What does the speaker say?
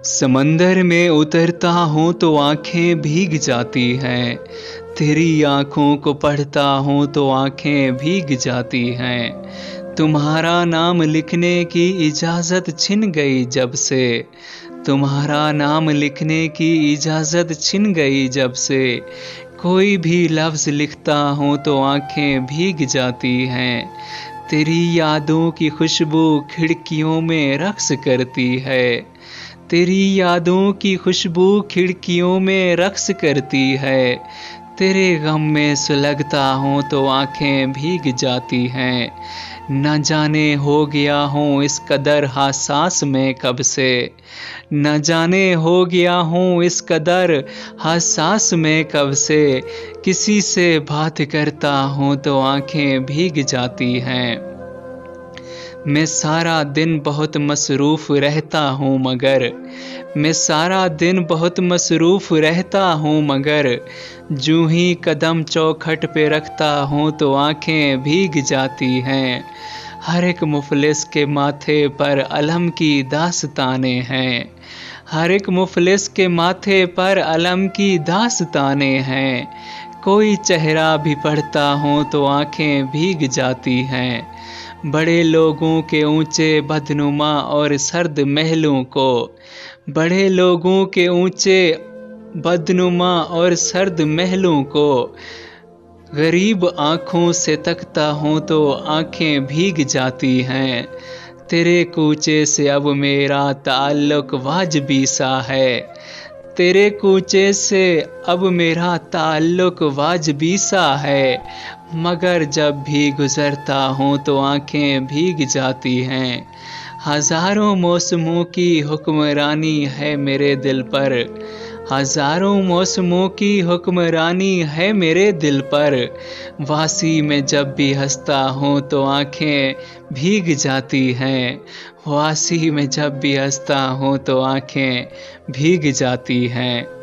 समंदर में उतरता हूँ तो आंखें भीग जाती हैं। तेरी आंखों को पढ़ता हूँ तो आंखें भीग जाती हैं। तुम्हारा नाम लिखने की इजाज़त छिन गई जब से। तुम्हारा नाम लिखने की इजाज़त छिन गई जब से। कोई भी लफ्ज़ लिखता हूँ तो आंखें भीग जाती हैं। तेरी यादों की खुशबू खिड़कियों में रक्स करती है। तेरी यादों की खुशबू खिड़कियों में रक्स करती है। तेरे गम में सुलगता हूँ तो आंखें भीग जाती हैं। न जाने हो गया हूँ इस कदर हसास में कब से। न जाने हो गया हूँ इस कदर हसास में कब से। किसी से बात करता हूँ तो आंखें भीग जाती हैं। मैं सारा दिन बहुत मसरूफ़ रहता हूँ मगर। मैं सारा दिन बहुत मसरूफ़ रहता हूँ मगर। जूँ ही कदम चौखट पे रखता हूँ तो आंखें भीग जाती हैं। हर एक मुफलिस के माथे पर अलम की दास्तानें हैं। हर एक मुफलिस के माथे पर अलम की दास्तानें हैं। कोई चेहरा भी पढ़ता हूँ तो आंखें भीग जाती हैं। बड़े लोगों के ऊंचे बदनुमा और सर्द महलों को। बड़े लोगों के ऊंचे बदनुमा और सर्द महलों को गरीब आँखों से तकता हूँ तो आँखें भीग जाती हैं। तेरे कूचे से अब मेरा ताल्लुक वाजबी सा है। तेरे कूचे से अब मेरा ताल्लुक वाजबी सा है। मगर जब भी गुजरता हूँ तो आँखें भीग जाती हैं। हज़ारों मौसमों की हुक्मरानी है मेरे दिल पर। हज़ारों मौसमों की हुक्मरानी है मेरे दिल पर। वासी में जब भी हंसता हूँ तो आँखें भीग जाती हैं। वासी में जब भी हंसता हूँ तो आँखें भीग जाती हैं।